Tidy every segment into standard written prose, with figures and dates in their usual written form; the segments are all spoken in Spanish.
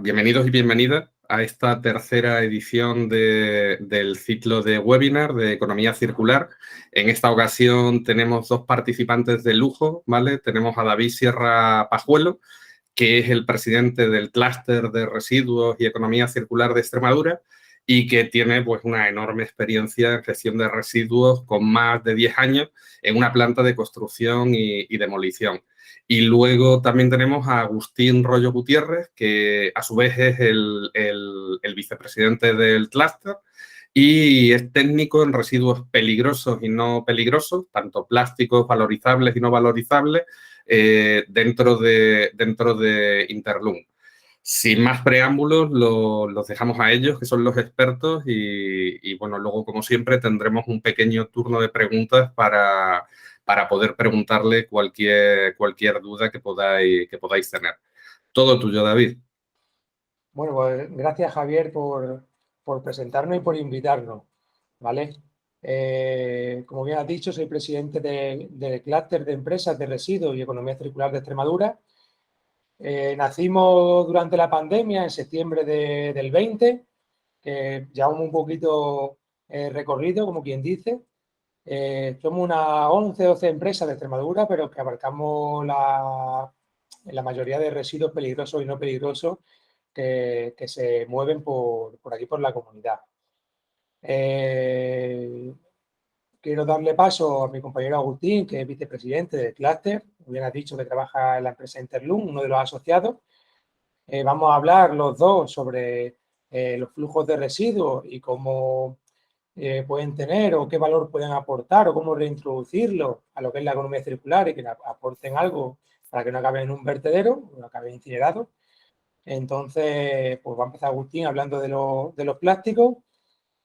Bienvenidos y bienvenidas a esta tercera edición del ciclo de webinar de economía circular. En esta ocasión tenemos dos participantes de lujo, ¿vale? Tenemos a David Sierra Pajuelo, que es el presidente del clúster de residuos y economía circular de Extremadura y que tiene pues una enorme experiencia en gestión de residuos con más de 10 años en una planta de construcción y demolición. Y luego también tenemos a Agustín Rollo Gutiérrez, que a su vez es el vicepresidente del clúster y es técnico en residuos peligrosos y no peligrosos, tanto plásticos valorizables y no valorizables, dentro de Interlum. Sin más preámbulos, los dejamos a ellos, que son los expertos, y bueno, luego, como siempre, tendremos un pequeño turno de preguntas para poder preguntarle cualquier duda que podáis tener. Todo tuyo, David. Bueno, pues gracias, Javier, por presentarnos y por invitarnos, ¿vale? Como bien has dicho, soy presidente del clúster de empresas de residuos y economía circular de Extremadura. Nacimos durante la pandemia, en septiembre del 20, llevamos un poquito recorrido, como quien dice. Somos unas 11 o 12 empresas de Extremadura, pero que abarcamos la mayoría de residuos peligrosos y no peligrosos que se mueven por aquí, por la comunidad. Quiero darle paso a mi compañero Agustín, que es vicepresidente del clúster. Bien has dicho que trabaja en la empresa Interlum, uno de los asociados. Vamos a hablar los dos sobre los flujos de residuos y cómo pueden tener o qué valor pueden aportar o cómo reintroducirlo a lo que es la economía circular y que aporten algo para que no acabe en un vertedero, no acabe incinerado. Entonces, pues va a empezar Agustín hablando de los plásticos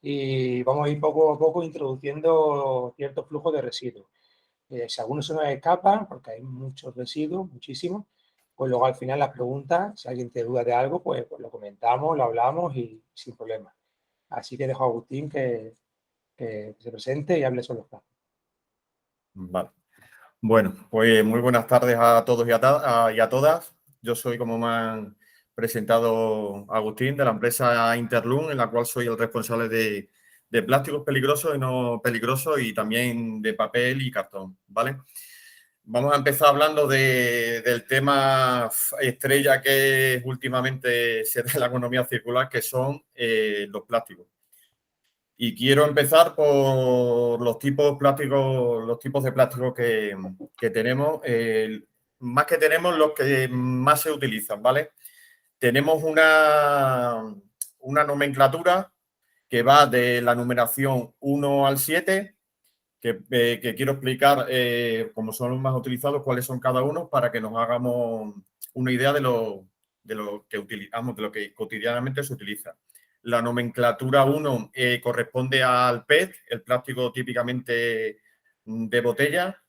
y vamos a ir poco a poco introduciendo ciertos flujos de residuos. Si algunos se nos escapan, porque hay muchos residuos, muchísimos, pues luego al final las preguntas, si alguien tiene duda de algo, pues lo comentamos, lo hablamos y sin problema. Así que dejo a Agustín que se presente y hable sobre los plásticos. Vale. Bueno, pues muy buenas tardes a todos y a todas. Yo soy, como me han presentado, Agustín, de la empresa Interlum, en la cual soy el responsable de plásticos peligrosos y no peligrosos y también de papel y cartón, ¿vale? Vamos a empezar hablando del tema estrella que últimamente se da en la economía circular, que son los plásticos. Y quiero empezar por los tipos de plástico que tenemos, más que tenemos los que más se utilizan, ¿vale? Tenemos una nomenclatura que va de la numeración 1 al 7, que quiero explicar cómo son los más utilizados, cuáles son cada uno, para que nos hagamos una idea de lo que utilizamos, de lo que cotidianamente se utiliza. La nomenclatura 1 corresponde al PET, el plástico típicamente de botella.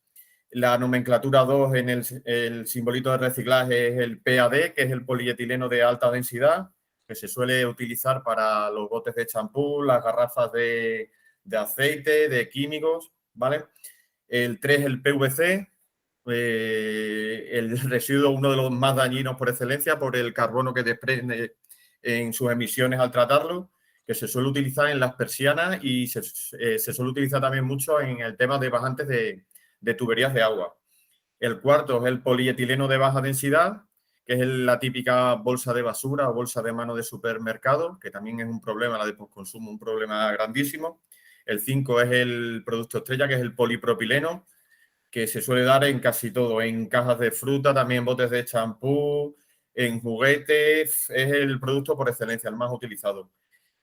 La nomenclatura 2 en el simbolito de reciclaje es el PAD, que es el polietileno de alta densidad, que se suele utilizar para los botes de champú, las garrafas de aceite, de químicos, ¿vale? El 3, el PVC, el residuo, uno de los más dañinos por excelencia, por el carbono que desprende en sus emisiones al tratarlo, que se suele utilizar en las persianas y se suele utilizar también mucho en el tema de bajantes de tuberías de agua. El cuarto es el polietileno de baja densidad, que es la típica bolsa de basura o bolsa de mano de supermercado, que también es un problema, la de postconsumo, un problema grandísimo. El 5 es el producto estrella, que es el polipropileno, que se suele dar en casi todo, en cajas de fruta, también botes de champú, en juguetes, es el producto por excelencia, el más utilizado.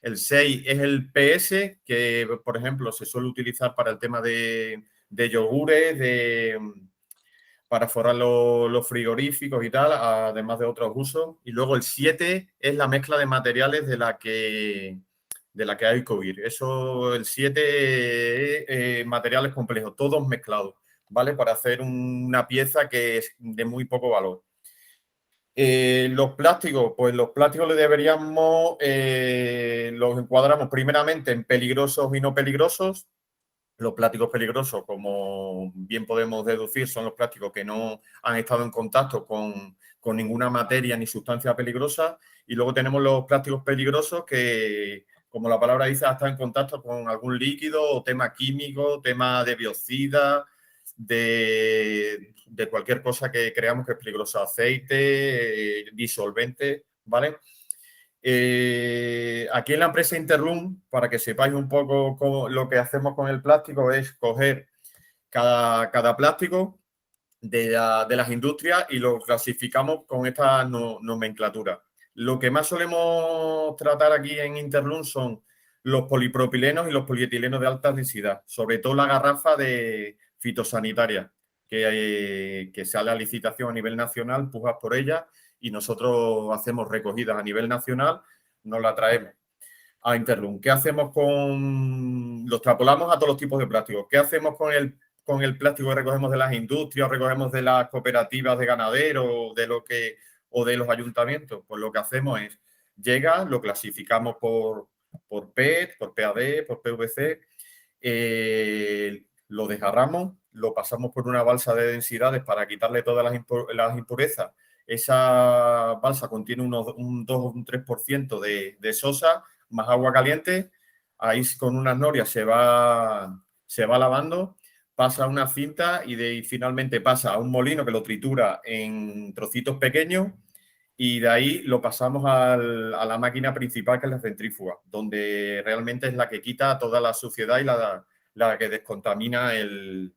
El 6 es el PS, que por ejemplo se suele utilizar para el tema de yogures, para forrar los frigoríficos y tal, además de otros usos. Y luego el 7 es la mezcla de materiales de la que hay que huir. Eso, el 7 materiales complejos, todos mezclados, ¿vale? Para hacer una pieza que es de muy poco valor. Los plásticos, pues los plásticos los encuadramos primeramente en peligrosos y no peligrosos. Los plásticos peligrosos, como bien podemos deducir, son los plásticos que no han estado en contacto con ninguna materia ni sustancia peligrosa. Y luego tenemos los plásticos peligrosos que, como la palabra dice, han estado en contacto con algún líquido o tema químico, tema de biocida, de cualquier cosa que creamos que es peligrosa, aceite, disolvente, ¿vale? Aquí en la empresa Interlum, para que sepáis un poco lo que hacemos con el plástico, es coger cada plástico de las industrias y lo clasificamos con esta nomenclatura. Lo que más solemos tratar aquí en Interlum son los polipropilenos y los polietilenos de alta densidad, sobre todo la garrafa de fitosanitaria, que sale a licitación a nivel nacional, pujas por ella, y nosotros hacemos recogidas a nivel nacional, nos la traemos a Interlum. ¿Qué hacemos lo extrapolamos a todos los tipos de plásticos? ¿Qué hacemos con el plástico que recogemos de las industrias, recogemos de las cooperativas de ganaderos o de los ayuntamientos? Pues lo que hacemos es, llega, lo clasificamos por PET, por PAD, por PVC, lo desgarramos, lo pasamos por una balsa de densidades para quitarle todas las impurezas. Esa balsa contiene un 2 o un 3% de sosa más agua caliente. Ahí con unas norias se va lavando, pasa a una cinta y finalmente pasa a un molino que lo tritura en trocitos pequeños y de ahí lo pasamos a la máquina principal, que es la centrífuga, donde realmente es la que quita toda la suciedad y la que descontamina el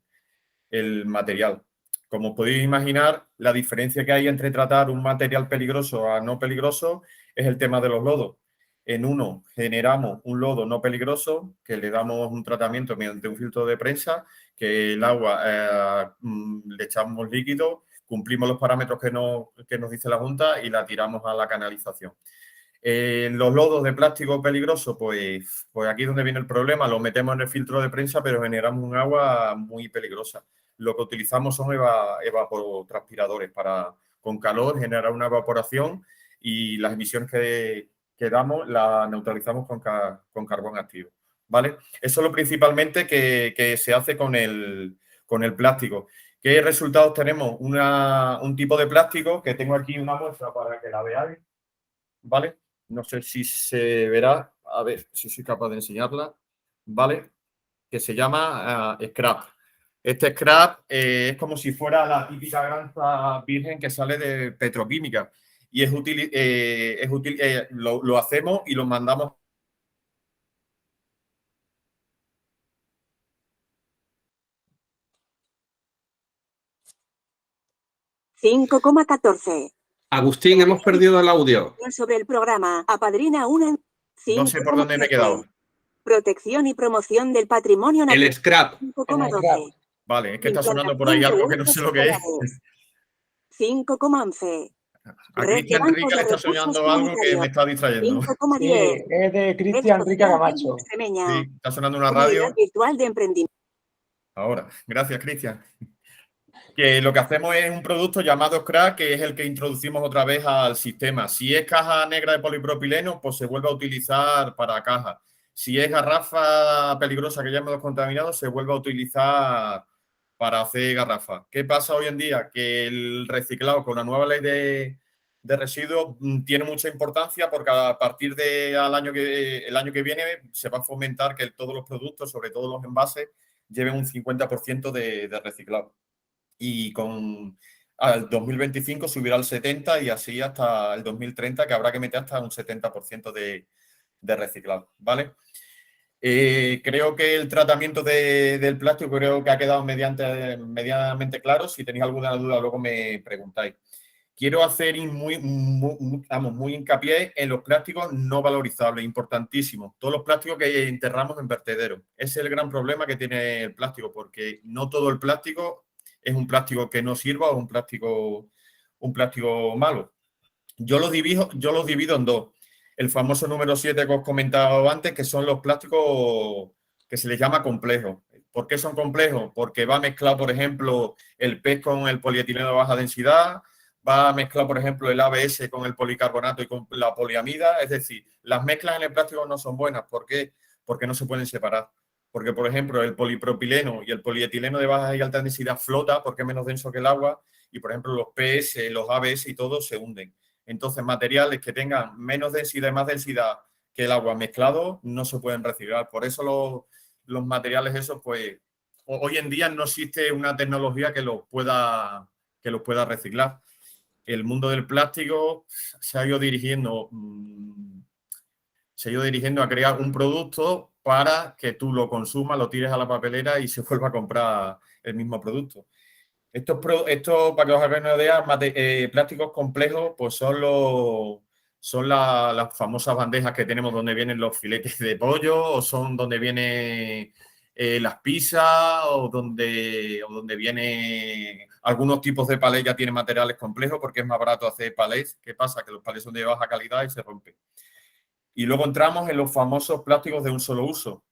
material. Como podéis imaginar, la diferencia que hay entre tratar un material peligroso a no peligroso es el tema de los lodos. En uno generamos un lodo no peligroso, que le damos un tratamiento mediante un filtro de prensa, que el agua le echamos líquido, cumplimos los parámetros que nos dice la Junta y la tiramos a la canalización. Los lodos de plástico peligroso, pues aquí es donde viene el problema. Los metemos en el filtro de prensa, pero generamos un agua muy peligrosa. Lo que utilizamos son evapotranspiradores para, con calor, generar una evaporación y las emisiones que damos las neutralizamos con carbón activo, ¿vale? Eso es lo principalmente que se hace con el plástico. ¿Qué resultados tenemos? Un tipo de plástico, que tengo aquí una muestra para que la veáis, ¿vale? No sé si se verá, a ver si soy capaz de enseñarla, ¿vale? Que se llama scrap. Este scrap es como si fuera la típica granja virgen que sale de petroquímica y es útil, lo hacemos y lo mandamos. $5,14. Agustín, hemos perdido el audio. Sobre el programa Apadrina una. No sé por dónde me he quedado. Protección y promoción del patrimonio natural. El scrap. 5,12. Vale, es que está sonando por ahí algo que no sé lo que es. 5,11. A Cristian Rica le está sonando algo que me está distrayendo. 5,10. Sí, es de Cristian Rica Camacho. Sí, está sonando una radio. Virtual de emprendimiento. Ahora, gracias, Cristian. Que lo que hacemos es un producto llamado Scrap, que es el que introducimos otra vez al sistema. Si es caja negra de polipropileno, pues se vuelve a utilizar para caja. Si es garrafa peligrosa que ya hemos contaminado, se vuelve a utilizar para hacer garrafa. ¿Qué pasa hoy en día? Que el reciclado con la nueva ley de residuos tiene mucha importancia, porque a partir del año que viene se va a fomentar que todos los productos, sobre todo los envases, lleven un 50% de reciclado. Y al 2025 subirá al 70% y así hasta el 2030, que habrá que meter hasta un 70% de reciclado, ¿vale? Creo que el tratamiento del plástico creo que ha quedado medianamente claro. Si tenéis alguna duda, luego me preguntáis. Quiero hacer muy hincapié en los plásticos no valorizables, importantísimo. Todos los plásticos que enterramos en vertederos. Ese es el gran problema que tiene el plástico, porque no todo el plástico es un plástico que no sirva o un plástico malo. Yo los divido en dos. El famoso número 7 que os comentaba antes, que son los plásticos que se les llama complejos. ¿Por qué son complejos? Porque va mezclado, por ejemplo, el PET con el polietileno de baja densidad, va a mezclar, por ejemplo, el ABS con el policarbonato y con la poliamida. Es decir, las mezclas en el plástico no son buenas. ¿Por qué? Porque no se pueden separar. porque, por ejemplo, el polipropileno y el polietileno de baja y alta densidad flota porque es menos denso que el agua y, por ejemplo, los PS, los ABS y todo se hunden. Entonces, materiales que tengan menos densidad y más densidad que el agua mezclado no se pueden reciclar. Por eso los materiales esos, pues, hoy en día no existe una tecnología que los pueda reciclar. El mundo del plástico se ha ido dirigiendo a crear un producto para que tú lo consumas, lo tires a la papelera y se vuelva a comprar el mismo producto. Estos para que os hagáis una idea, plásticos complejos, pues son las famosas bandejas que tenemos donde vienen los filetes de pollo, o son donde vienen las pizzas, o donde viene algunos tipos de palés ya tienen materiales complejos porque es más barato hacer palés. ¿Qué pasa? Que los palés son de baja calidad y se rompen. Y luego entramos en los famosos plásticos de un solo uso.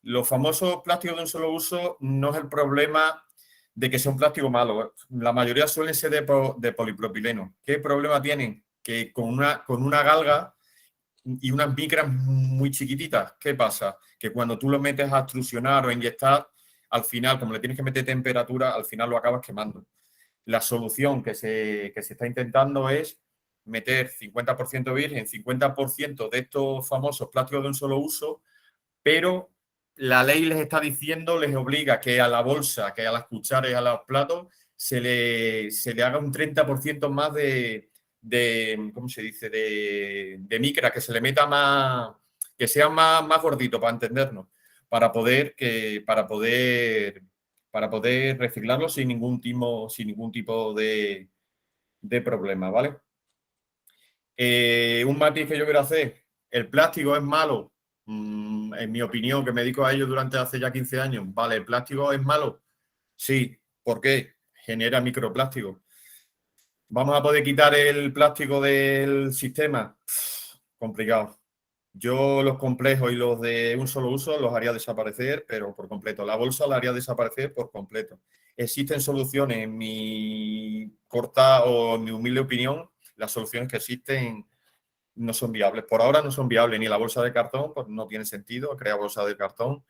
Los famosos plásticos de un solo uso no es el problema de que sea un plástico malo. La mayoría suelen ser de polipropileno. ¿Qué problema tienen? Que con una galga y unas micras muy chiquititas, ¿qué pasa? Que cuando tú lo metes a extrusionar o a inyectar, al final, como le tienes que meter temperatura, al final lo acabas quemando. La solución que se está intentando es meter 50% virgen, 50% de estos famosos plásticos de un solo uso, pero la ley les está diciendo, les obliga que a la bolsa, que a las cucharas y a los platos se le haga un 30% más de ¿cómo se dice? De micra, que se le meta más, que sea más gordito, para entendernos, para poder reciclarlo sin ningún tipo de problema, ¿vale? Un matiz que yo quiero hacer, el plástico es malo, en mi opinión, que me dedico a ello durante hace ya 15 años, ¿vale? ¿El plástico es malo? Sí. ¿Por qué? Genera microplástico. ¿Vamos a poder quitar el plástico del sistema? Complicado. Yo los complejos y los de un solo uso los haría desaparecer, pero por completo. La bolsa la haría desaparecer por completo. Existen soluciones, en mi corta o en mi humilde opinión, las soluciones que existen no son viables. Por ahora no son viables, ni la bolsa de cartón, pues no tiene sentido crear bolsa de cartón.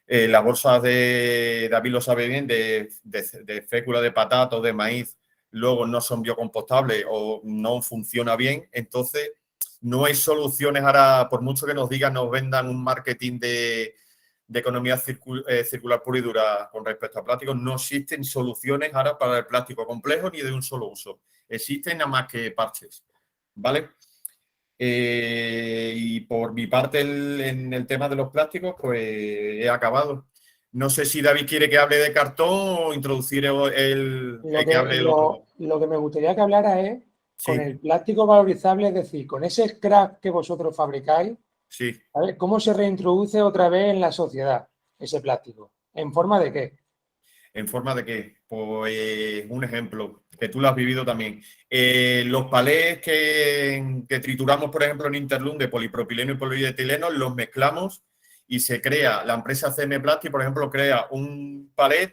Las bolsas de David lo sabe bien, de fécula de patata o de maíz, luego no son biocompostables o no funciona bien. Entonces, no hay soluciones ahora, por mucho que nos digan, nos vendan un marketing de economía circular pura y dura con respecto a plásticos. No existen soluciones ahora para el plástico complejo ni de un solo uso. Existen nada más que parches, ¿vale? Y por mi parte, en el tema de los plásticos, pues he acabado. No sé si David quiere que hable de cartón o introducir que hable el otro. Lo que me gustaría que hablara es con Sí. el plástico valorizable, es decir, con ese scrap que vosotros fabricáis, Sí. ¿vale? ¿Cómo se reintroduce otra vez en la sociedad ese plástico? ¿En forma de qué? ¿En forma de qué? Pues un ejemplo, que tú lo has vivido también. Los palés que trituramos, por ejemplo, en Interlum de polipropileno y polietileno, los mezclamos y se crea, la empresa CM Plastic, por ejemplo, crea un palet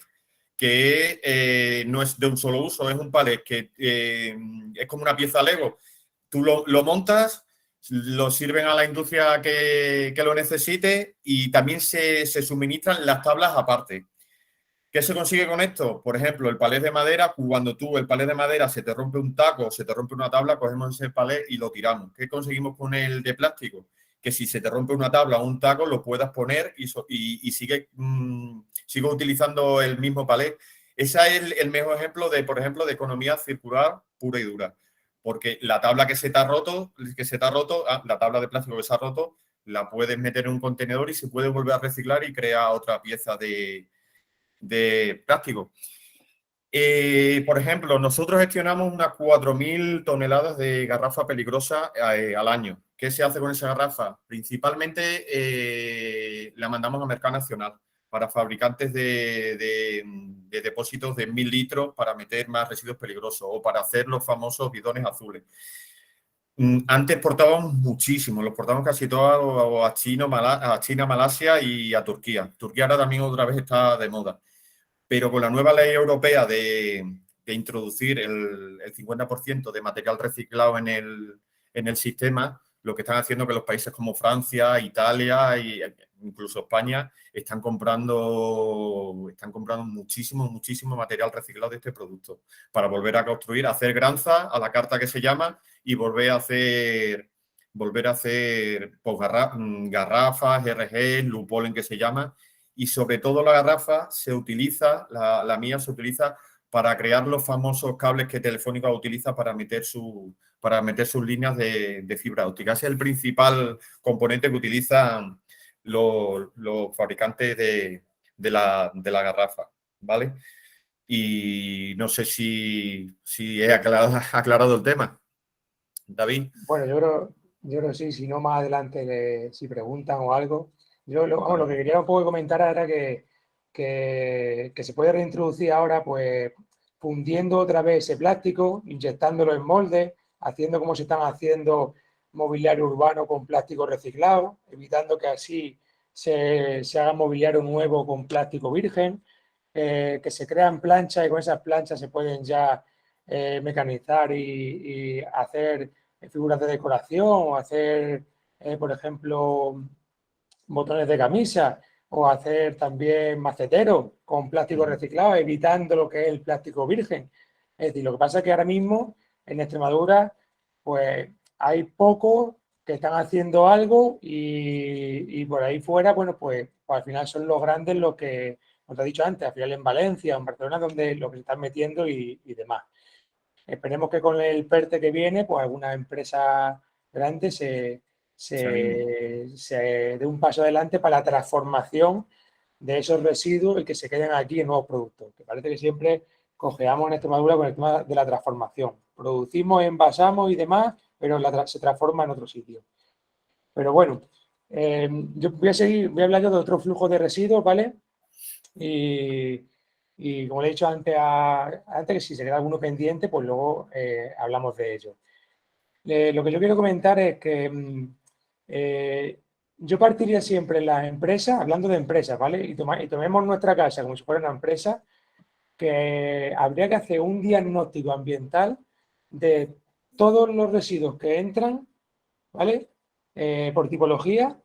que no es de un solo uso, es un palet que es como una pieza Lego. Tú lo montas, lo sirven a la industria que lo necesite y también se suministran las tablas aparte. ¿Qué se consigue con esto? Por ejemplo, el palé de madera, cuando el palé de madera se te rompe un taco, se te rompe una tabla, cogemos ese palé y lo tiramos. ¿Qué conseguimos con el de plástico? Que si se te rompe una tabla o un taco, lo puedas poner y sigue utilizando el mismo palé. Ese es el mejor ejemplo por ejemplo, de economía circular pura y dura. Porque la tabla que se te ha roto, la tabla de plástico que se ha roto, la puedes meter en un contenedor y se puede volver a reciclar y crear otra pieza de plástico. Por ejemplo, nosotros gestionamos unas 4.000 toneladas de garrafa peligrosa al año. ¿Qué se hace con esa garrafa? Principalmente la mandamos a mercado nacional para fabricantes de depósitos de 1.000 litros para meter más residuos peligrosos o para hacer los famosos bidones azules. Antes exportábamos muchísimo, los exportábamos casi todo a China, Malasia y a Turquía. Turquía ahora también otra vez está de moda. Pero con la nueva ley europea de introducir el 50% de material reciclado en el sistema, lo que están haciendo que los países como Francia, Italia e incluso España están comprando muchísimo material reciclado de este producto para volver a construir, hacer granza a la carta que se llama y volver a hacer pues, garrafas, RG, Lupolen que se llama, y sobre todo la garrafa se utiliza, la mía se utiliza para crear los famosos cables que Telefónica utiliza para meter sus líneas de fibra óptica. Ese es el principal componente que utilizan los fabricantes de la garrafa, ¿vale? Y no sé si he aclarado el tema. David. Bueno, yo creo que sí, si no más adelante, si preguntan o algo. Lo que quería un poco comentar era que se puede reintroducir ahora, pues, fundiendo otra vez ese plástico, inyectándolo en moldes, haciendo como se están haciendo mobiliario urbano con plástico reciclado, evitando que así se haga mobiliario nuevo con plástico virgen, que se crean planchas y con esas planchas se pueden ya mecanizar y hacer figuras de decoración o hacer, por ejemplo, botones de camisa o hacer también maceteros con plástico reciclado, evitando lo que es el plástico virgen. Es decir, lo que pasa es que ahora mismo en Extremadura pues hay pocos que están haciendo algo y por ahí fuera, bueno, pues al final son los grandes los que, como te he dicho antes, al final en Valencia, en Barcelona, donde lo que se están metiendo y demás. Esperemos que con el PERTE que viene, pues alguna empresa grande se dé un paso adelante para la transformación de esos residuos y que se queden aquí en nuevos productos. Que parece que siempre cojeamos en Extremadura con el tema de la transformación. Producimos, envasamos y demás, pero se transforma en otro sitio. Pero bueno, yo voy a hablar yo de otro flujo de residuos, ¿vale? Y como le he dicho antes, que si se queda alguno pendiente, pues luego hablamos de ello. Lo que yo quiero comentar es que yo partiría siempre en las empresas, hablando de empresas, ¿vale? Y tomemos nuestra casa como si fuera una empresa, que habría que hacer un diagnóstico ambiental de todos los residuos que entran, ¿vale? Por tipología,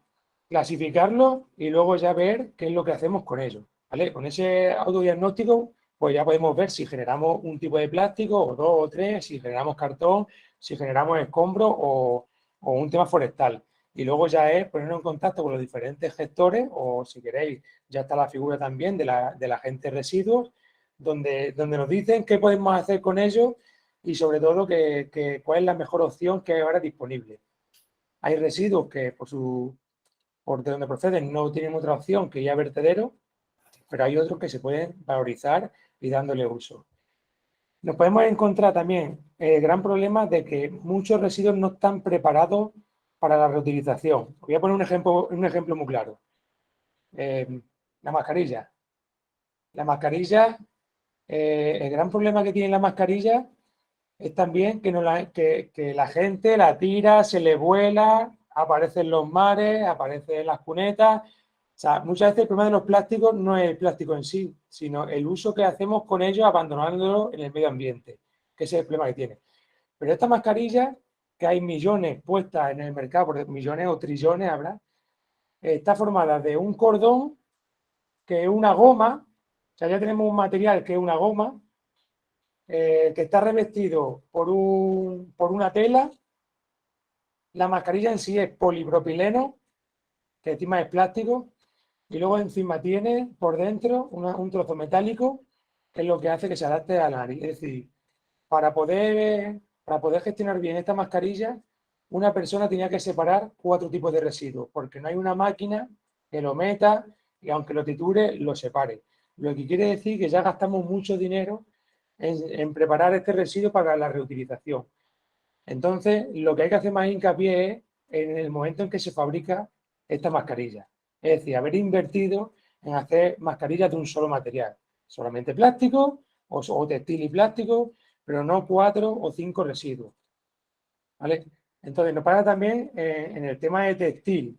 clasificarlos y luego ya ver qué es lo que hacemos con ellos, ¿vale? Con ese autodiagnóstico, pues ya podemos ver si generamos un tipo de plástico o dos o tres, si generamos cartón, si generamos escombros o un tema forestal. Y luego ya es ponernos en contacto con los diferentes gestores o, si queréis, ya está la figura también de la agente de residuos, donde nos dicen qué podemos hacer con ellos y sobre todo cuál es la mejor opción que hay ahora disponible. Hay residuos que por de donde proceden no tienen otra opción que ir a vertedero, pero hay otros que se pueden valorizar y dándole uso. Nos podemos encontrar también el gran problema de que muchos residuos no están preparados para la reutilización. Voy a poner un ejemplo muy claro. La mascarilla. La mascarilla, el gran problema que tiene la mascarilla es también que la gente la tira, se le vuela, aparece en los mares, aparece en las cunetas. O sea, muchas veces el problema de los plásticos no es el plástico en sí, sino el uso que hacemos con ellos abandonándolo en el medio ambiente, que ese es el problema que tiene. Pero esta mascarilla, que hay millones puestas en el mercado, por millones o trillones habrá, está formada de un cordón que es una goma, o sea, ya tenemos un material que es una goma, que está revestido por una tela. La mascarilla en sí es polipropileno, que encima es plástico, y luego encima tiene por dentro un trozo metálico, que es lo que hace que se adapte a la nariz. Es decir, para poder gestionar bien esta mascarilla, una persona tenía que separar 4 tipos de residuos, porque no hay una máquina que lo meta y aunque lo triture, lo separe. Lo que quiere decir que ya gastamos mucho dinero en preparar este residuo para la reutilización. Entonces, lo que hay que hacer más hincapié es en el momento en que se fabrica esta mascarilla. Es decir, haber invertido en hacer mascarillas de un solo material. Solamente plástico o textil y plástico, pero no 4 o 5 residuos. ¿Vale? Entonces, nos pasa también en el tema de textil.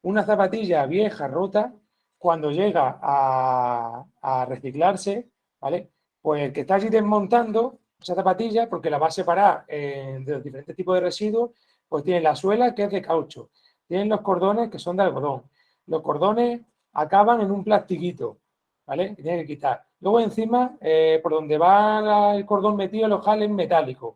Una zapatilla vieja, rota, cuando llega a reciclarse, ¿vale? Pues el que está allí desmontando esa zapatilla, porque la va a separar de los diferentes tipos de residuos, pues tienen la suela, que es de caucho, tienen los cordones, que son de algodón. Los cordones acaban en un plastiquito, ¿vale? Que tienen que quitar. Luego encima, por donde va el cordón metido, los jales metálicos.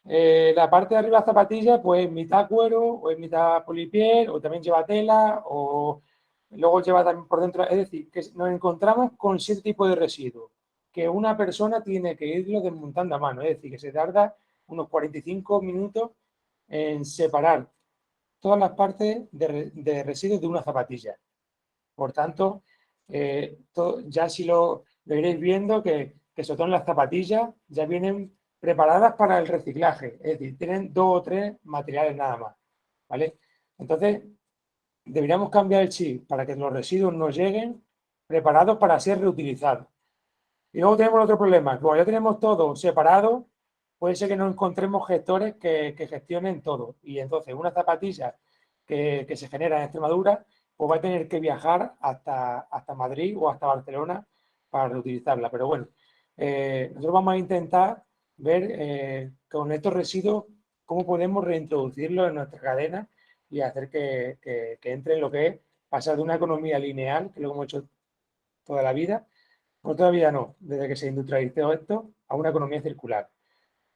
La parte de arriba de la zapatilla, pues mitad cuero, o es mitad polipiel, o también lleva tela, o luego lleva también por dentro. Es decir, que nos encontramos con 7 tipos de residuos que una persona tiene que irlo desmontando a mano. Es decir, que se tarda unos 45 minutos en separar todas las partes de residuos de una zapatilla. Por tanto, ya si lo iréis viendo, que sobre todo en las zapatillas ya vienen preparadas para el reciclaje, es decir, tienen 2 o 3 materiales nada más, ¿vale? Entonces, deberíamos cambiar el chip para que los residuos nos lleguen preparados para ser reutilizados. Y luego tenemos otro problema, como ya tenemos todo separado, puede ser que no encontremos gestores que gestionen todo. Y entonces una zapatilla que se genera en Extremadura, pues va a tener que viajar hasta Madrid o hasta Barcelona para reutilizarla. Pero bueno, nosotros vamos a intentar ver con estos residuos cómo podemos reintroducirlos en nuestra cadena y hacer que entre en lo que es pasar de una economía lineal, que lo hemos hecho toda la vida, o todavía no, desde que se industrializó esto, a una economía circular.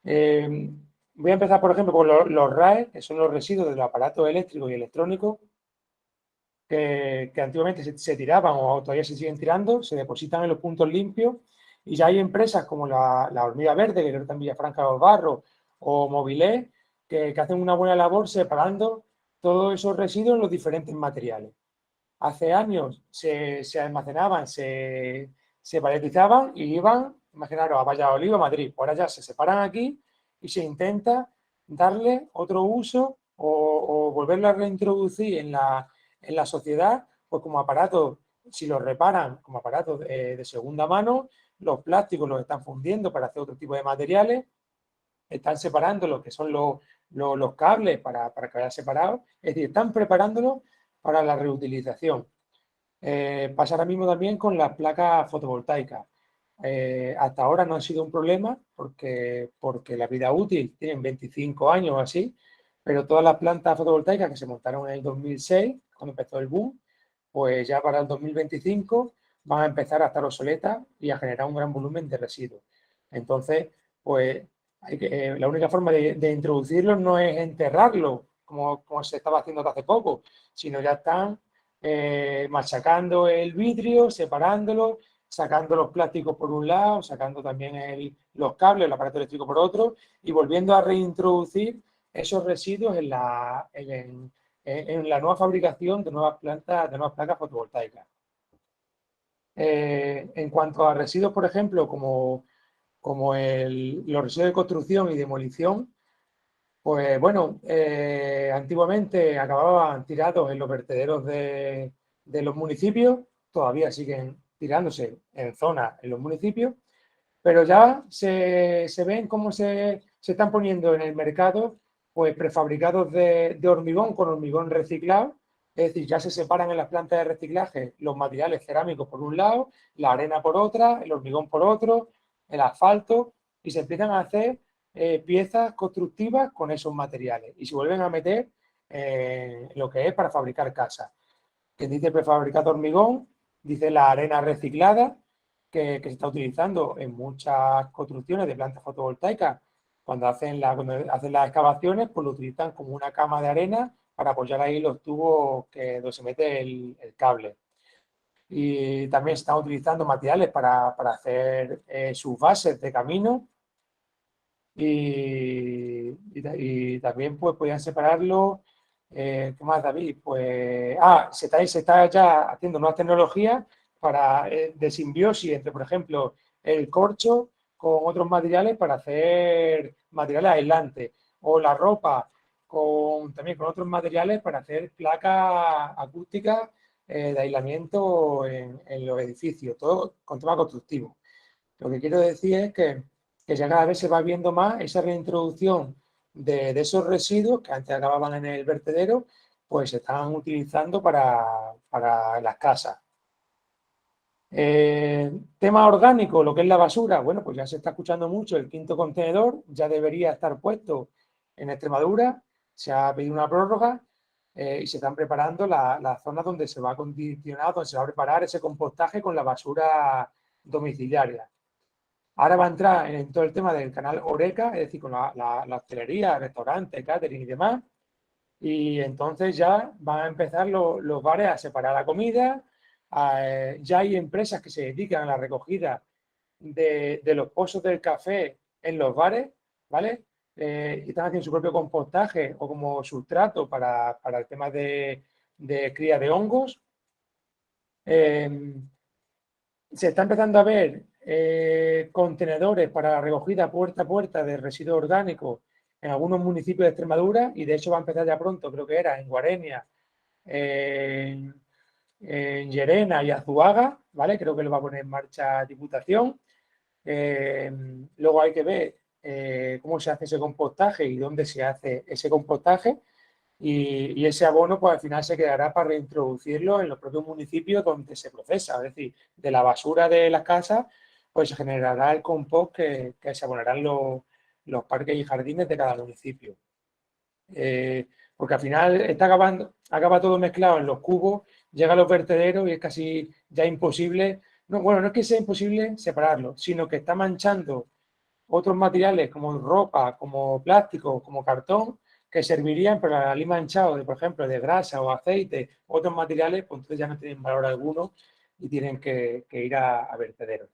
Voy a empezar, por ejemplo, con los RAE, que son los residuos de los aparatos eléctricos y electrónicos, que antiguamente se tiraban o todavía se siguen tirando, se depositan en los puntos limpios, y ya hay empresas como la Hormiga Verde, que creo que está en Villafranca de los Barros, o Movilé, que hacen una buena labor separando todos esos residuos en los diferentes materiales. Hace años se almacenaban, se paletizaban y iban, imaginaros, a Valladolid o a Madrid. Ahora ya se separan aquí y se intenta darle otro uso o volverlo a reintroducir en la sociedad, pues como aparatos, si los reparan como aparatos de segunda mano, los plásticos los están fundiendo para hacer otro tipo de materiales, están separando lo que son los cables para que vayan separados, es decir, están preparándolo para la reutilización. Pasa ahora mismo también con las placas fotovoltaicas. Hasta ahora no ha sido un problema porque la vida útil tienen 25 años o así, pero todas las plantas fotovoltaicas que se montaron en el 2006, cuando empezó el boom, pues ya para el 2025 van a empezar a estar obsoletas y a generar un gran volumen de residuos. Entonces, pues la única forma de introducirlos no es enterrarlos, como se estaba haciendo hace poco, sino ya están machacando el vidrio, separándolo, sacando los plásticos por un lado, sacando también los cables, el aparato eléctrico por otro, y volviendo a reintroducir esos residuos en la nueva fabricación de nuevas plantas, de nuevas placas fotovoltaicas. En cuanto a residuos, por ejemplo, como los residuos de construcción y demolición, pues bueno, antiguamente acababan tirados en los vertederos de los municipios, todavía siguen tirándose en zonas en los municipios, pero ya se ven cómo se están poniendo en el mercado pues prefabricados de hormigón con hormigón reciclado, es decir, ya se separan en las plantas de reciclaje los materiales cerámicos por un lado, la arena por otra, el hormigón por otro, el asfalto, y se empiezan a hacer piezas constructivas con esos materiales y se vuelven a meter lo que es para fabricar casas. Quien dice prefabricado hormigón, dice la arena reciclada que se está utilizando en muchas construcciones de plantas fotovoltaicas. Cuando hacen las excavaciones, pues lo utilizan como una cama de arena para apoyar ahí los tubos donde se mete el cable. Y también se están utilizando materiales para hacer sus bases de camino. Y también pues podían separarlo. ¿Qué más, David? Pues se está ya haciendo nuevas tecnologías de simbiosis entre, por ejemplo, el corcho con otros materiales para hacer materiales aislantes, o la ropa también con otros materiales para hacer placas acústicas de aislamiento en los edificios, todo con tema constructivo. Lo que quiero decir es que ya cada vez se va viendo más esa reintroducción de esos residuos que antes acababan en el vertedero, pues se están utilizando para las casas. Tema orgánico, lo que es la basura, bueno, pues ya se está escuchando mucho, el quinto contenedor ya debería estar puesto en Extremadura, se ha pedido una prórroga y se están preparando las zonas donde se va a condicionar, donde se va a preparar ese compostaje con la basura domiciliaria. Ahora va a entrar en todo el tema del canal Horeca, es decir, con la hostelería, restaurantes, catering y demás. Y entonces ya van a empezar los bares a separar la comida. Ya hay empresas que se dedican a la recogida de los pozos del café en los bares, ¿vale? Y están haciendo su propio compostaje o como sustrato para el tema de cría de hongos. Se está empezando a ver contenedores para la recogida puerta a puerta de residuos orgánicos en algunos municipios de Extremadura y de hecho va a empezar ya pronto, creo que era en Guarenia, en Llerena y Azuaga, ¿vale? Creo que lo va a poner en marcha Diputación. Luego hay que ver cómo se hace ese compostaje y dónde se hace ese compostaje y ese abono pues al final se quedará para reintroducirlo en los propios municipios donde se procesa, es decir, de la basura de las casas pues se generará el compost que se abonarán los parques y jardines de cada municipio. Porque al final acaba todo mezclado en los cubos, llega a los vertederos y es casi ya imposible, no es que sea imposible separarlo, sino que está manchando otros materiales como ropa, como plástico, como cartón, que servirían para al ir manchado de, por ejemplo, de grasa o aceite, otros materiales, pues entonces ya no tienen valor alguno y tienen que ir a vertederos.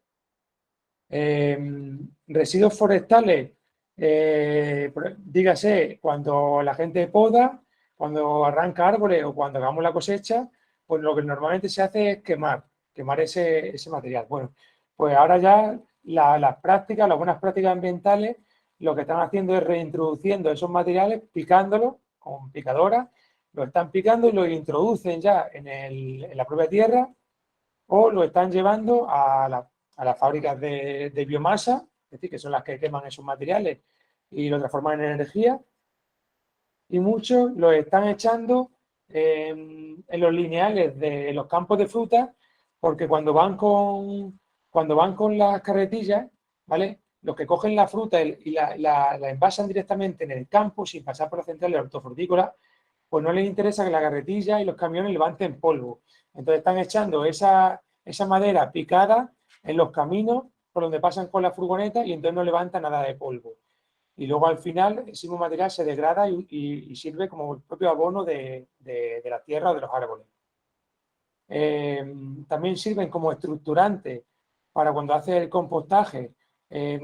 Residuos forestales, dígase, cuando la gente poda, cuando arranca árboles o cuando hagamos la cosecha, pues lo que normalmente se hace es quemar ese material. Bueno, pues ahora ya las buenas prácticas ambientales, lo que están haciendo es reintroduciendo esos materiales, picándolos con picadoras, lo están picando y lo introducen ya en la propia tierra o lo están llevando a las fábricas de biomasa, es decir, que son las que queman esos materiales y lo transforman en energía, y muchos lo están echando en los lineales de los campos de fruta, porque cuando van con las carretillas, ¿vale? Los que cogen la fruta y la envasan directamente en el campo sin pasar por la central de hortofrutícola, pues no les interesa que la carretilla y los camiones levanten polvo. Entonces están echando esa madera picada en los caminos por donde pasan con la furgoneta y entonces no levanta nada de polvo. Y luego al final ese mismo material se degrada y sirve como el propio abono de la tierra o de los árboles. También sirven como estructurante para cuando hace el compostaje. El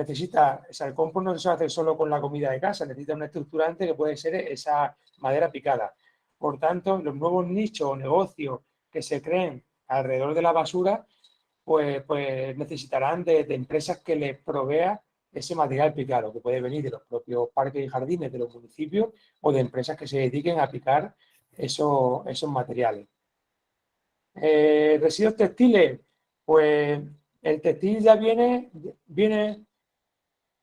compost no se hace solo con la comida de casa, necesita un estructurante que puede ser esa madera picada. Por tanto, los nuevos nichos o negocios que se creen alrededor de la basura, pues necesitarán de empresas que les provea ese material picado, que puede venir de los propios parques y jardines de los municipios o de empresas que se dediquen a picar esos materiales. Residuos textiles, pues el textil ya viene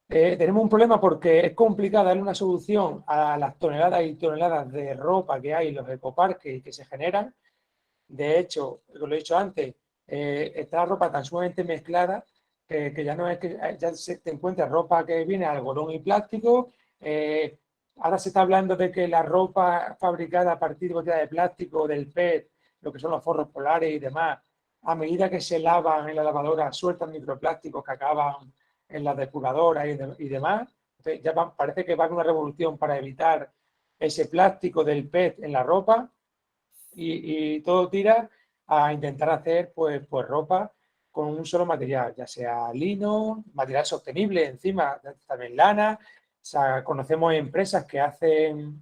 tenemos un problema porque es complicado darle una solución a las toneladas y toneladas de ropa que hay en los ecoparques y que se generan. De hecho, como lo he dicho antes, está la ropa tan sumamente mezclada que ya no es que ya te encuentras ropa que viene de algodón y plástico. Ahora se está hablando de que la ropa fabricada a partir de botellas de plástico, del PET, lo que son los forros polares y demás, a medida que se lavan en la lavadora, sueltan microplásticos que acaban en las depuradoras y demás. Entonces ya parece que va a haber una revolución para evitar ese plástico del PET en la ropa y todo tira a intentar hacer pues ropa con un solo material, ya sea lino, material sostenible, encima también lana. O sea, conocemos empresas que hacen,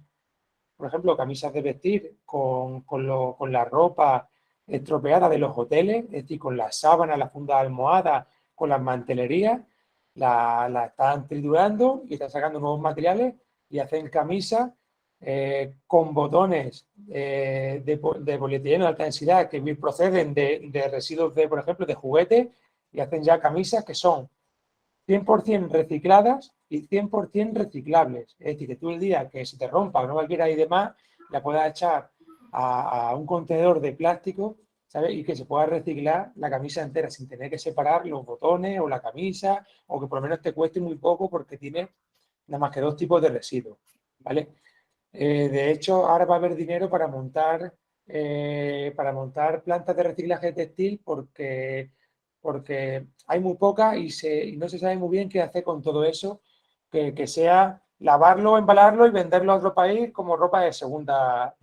por ejemplo, camisas de vestir con la ropa estropeada de los hoteles, es decir, con las sábanas, la funda de almohada, con las mantelerías, la están triturando y están sacando nuevos materiales y hacen camisas con botones de polietileno de alta densidad que proceden de residuos por ejemplo, de juguetes y hacen ya camisas que son 100% recicladas y 100% reciclables. Es decir, que tú el día que se te rompa o no cualquiera y demás, la puedas echar a un contenedor de plástico, ¿sabes? Y que se pueda reciclar la camisa entera sin tener que separar los botones o la camisa o que por lo menos te cueste muy poco porque tiene nada más que 2 tipos de residuos, ¿vale? De hecho, ahora va a haber dinero para montar plantas de reciclaje textil porque hay muy pocas y no se sabe muy bien qué hacer con todo eso, que sea lavarlo, embalarlo y venderlo a otro país como ropa de segunda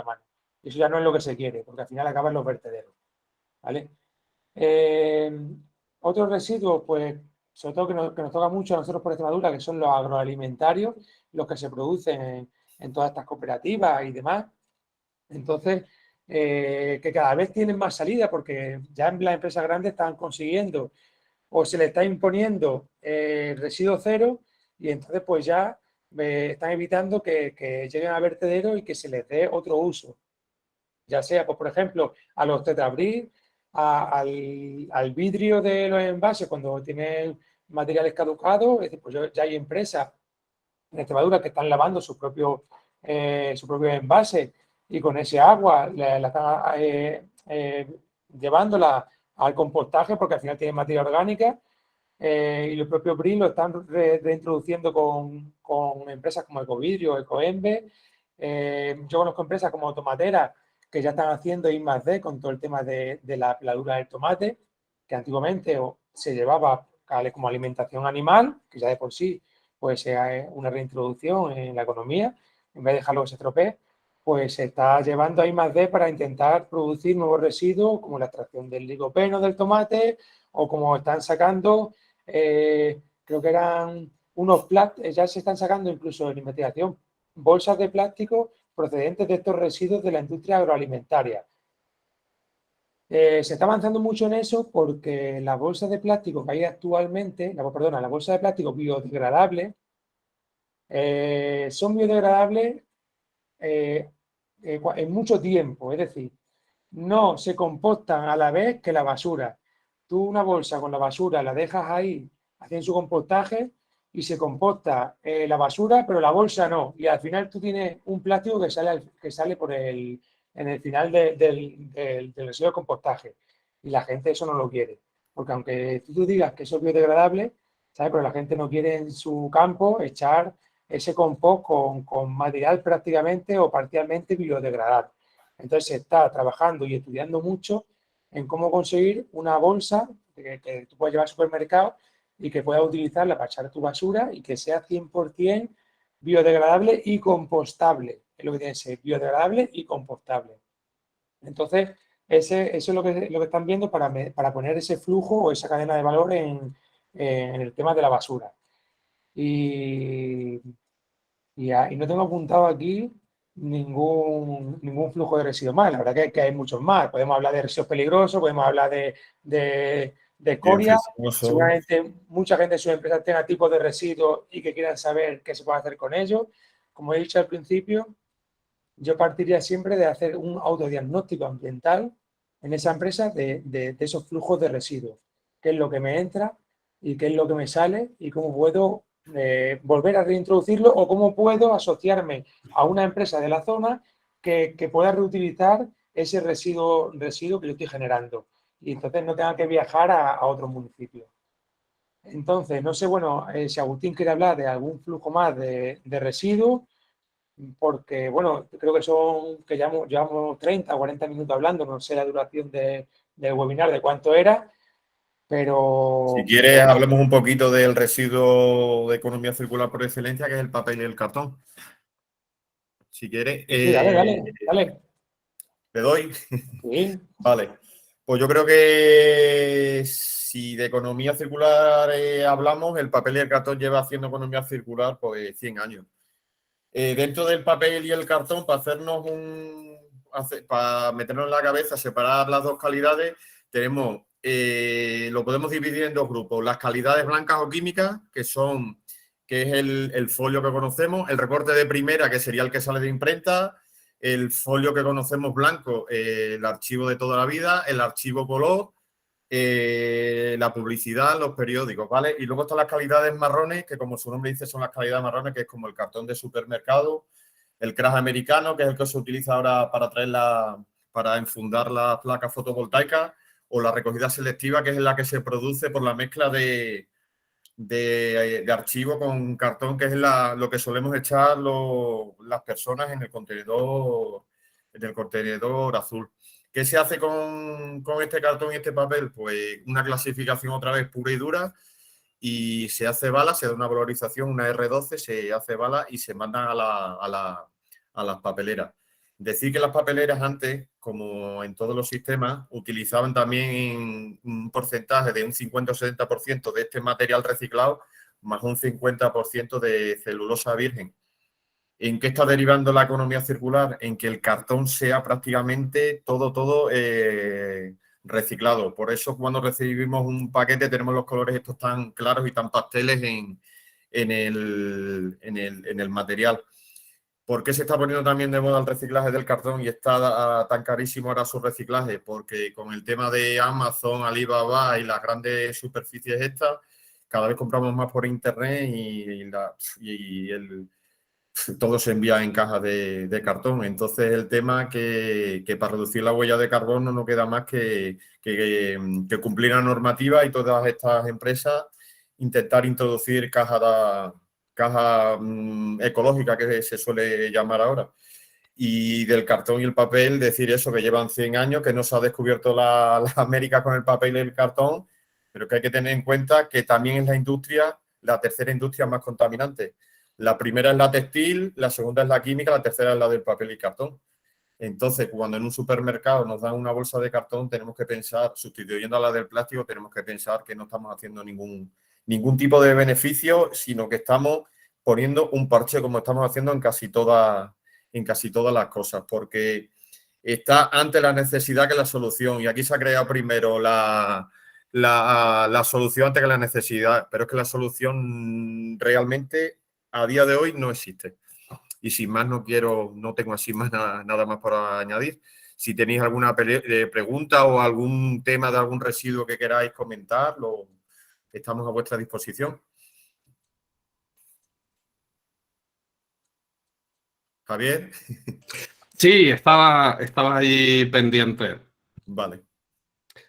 mano. Y eso ya no es lo que se quiere, porque al final acaban los vertederos, ¿vale? Eh, Otros residuos, pues, sobre todo que nos toca mucho a nosotros por Extremadura, que son los agroalimentarios, los que se producen en todas estas cooperativas y demás. Entonces, que cada vez tienen más salida porque ya en las empresas grandes están consiguiendo o se les está imponiendo residuo cero y entonces pues ya están evitando que lleguen a vertedero y que se les dé otro uso. Ya sea, pues, por ejemplo, a los tetrabric, al vidrio de los envases cuando tienen materiales caducados, es decir, pues ya hay empresas en Extremadura que están lavando su propio envase y con ese agua la están llevándola al compostaje porque al final tiene materia orgánica y los propios BRIN lo están reintroduciendo con empresas como Ecovidrio, Ecoembe. Yo conozco empresas como Tomatera que ya están haciendo I+D con todo el tema de la peladura del tomate, que antiguamente se llevaba como alimentación animal, que ya de por sí pues sea una reintroducción en la economía, en vez de dejarlo que se estropee, pues se está llevando a I+D para intentar producir nuevos residuos como la extracción del licopeno del tomate o como están sacando, creo que eran unos plásticos, ya se están sacando incluso en investigación bolsas de plástico procedentes de estos residuos de la industria agroalimentaria. Se está avanzando mucho en eso porque las bolsas de plástico que hay actualmente, la bolsa de plástico biodegradable, son biodegradables en mucho tiempo, es decir, no se compostan a la vez que la basura. Tú una bolsa con la basura la dejas ahí, hacen su compostaje y se composta la basura, pero la bolsa no. Y al final tú tienes un plástico que sale en el final del residuo de compostaje. Y la gente eso no lo quiere. Porque aunque tú digas que eso es biodegradable, ¿sabes? Pero la gente no quiere en su campo echar ese compost con material prácticamente o parcialmente biodegradable. Entonces se está trabajando y estudiando mucho en cómo conseguir una bolsa que tú puedas llevar al supermercado y que puedas utilizarla para echar tu basura y que sea 100% biodegradable y compostable. Es lo que tiene que ser, biodegradable y compostable. Entonces, eso es lo que están viendo para poner ese flujo o esa cadena de valor en el tema de la basura. Y no tengo apuntado aquí ningún flujo de residuos más. La verdad que hay muchos más. Podemos hablar de residuos peligrosos, podemos hablar de escoria. Seguramente mucha gente en sus empresas tenga tipos de residuos y que quieran saber qué se puede hacer con ellos. Como he dicho al principio, yo partiría siempre de hacer un autodiagnóstico ambiental en esa empresa de esos flujos de residuos. ¿Qué es lo que me entra y qué es lo que me sale y cómo puedo volver a reintroducirlo o cómo puedo asociarme a una empresa de la zona que pueda reutilizar ese residuo que yo estoy generando y entonces no tenga que viajar a otro municipio? Entonces, no sé, bueno, si Agustín quiere hablar de algún flujo más de residuos, porque, bueno, creo que llevamos 30 o 40 minutos hablando, no sé la duración del webinar de cuánto era, pero... Si quieres, hablemos un poquito del residuo de economía circular por excelencia, que es el papel y el cartón. Si quieres... Sí, dale. ¿Le doy? Sí. Vale. Pues yo creo que si de economía circular hablamos, el papel y el cartón lleva haciendo economía circular pues 100 años. Dentro del papel y el cartón, para meternos en la cabeza, separar las dos calidades, tenemos, lo podemos dividir en dos grupos. Las calidades blancas o químicas, que es el folio que conocemos, el recorte de primera, que sería el que sale de imprenta, el folio que conocemos blanco, el archivo de toda la vida, el archivo color, la publicidad, los periódicos, ¿vale? Y luego están las calidades marrones, que como su nombre dice son las calidades marrones, que es como el cartón de supermercado, el crash americano, que es el que se utiliza ahora para enfundar las placas fotovoltaicas, o la recogida selectiva, que es la que se produce por la mezcla de de archivo con cartón, que es lo que solemos echar las personas en el contenedor azul. ¿Qué se hace con este cartón y este papel? Pues una clasificación otra vez pura y dura, y se hace bala, se da una valorización, una R12, se hace bala y se mandan a las papeleras. Decir que las papeleras antes, como en todos los sistemas, utilizaban también un porcentaje de un 50 o 70% de este material reciclado, más un 50% de celulosa virgen. ¿En qué está derivando la economía circular? En que el cartón sea prácticamente todo reciclado. Por eso cuando recibimos un paquete tenemos los colores estos tan claros y tan pasteles en el material. ¿Por qué se está poniendo también de moda el reciclaje del cartón y está tan carísimo ahora su reciclaje? Porque con el tema de Amazon, Alibaba y las grandes superficies estas, cada vez compramos más por internet todo se envía en cajas de cartón. Entonces el tema que para reducir la huella de carbono no queda más que cumplir la normativa, y todas estas empresas intentar introducir caja ecológica, que se suele llamar ahora. Y del cartón y el papel, decir eso, que llevan 100 años, que no se ha descubierto la América con el papel y el cartón, pero que hay que tener en cuenta que también es la tercera industria más contaminante. La primera es la textil, la segunda es la química, la tercera es la del papel y cartón. Entonces, cuando en un supermercado nos dan una bolsa de cartón, tenemos que pensar, sustituyendo a la del plástico, tenemos que pensar que no estamos haciendo ningún tipo de beneficio, sino que estamos poniendo un parche, como estamos haciendo en casi todas las cosas, porque está ante la necesidad que la solución. Y aquí se ha creado primero la solución antes que la necesidad, pero es que la solución realmente a día de hoy no existe. Y sin más no tengo así más nada más para añadir. Si tenéis alguna pregunta o algún tema de algún residuo que queráis comentar, estamos a vuestra disposición. Javier. Sí, estaba ahí pendiente. Vale.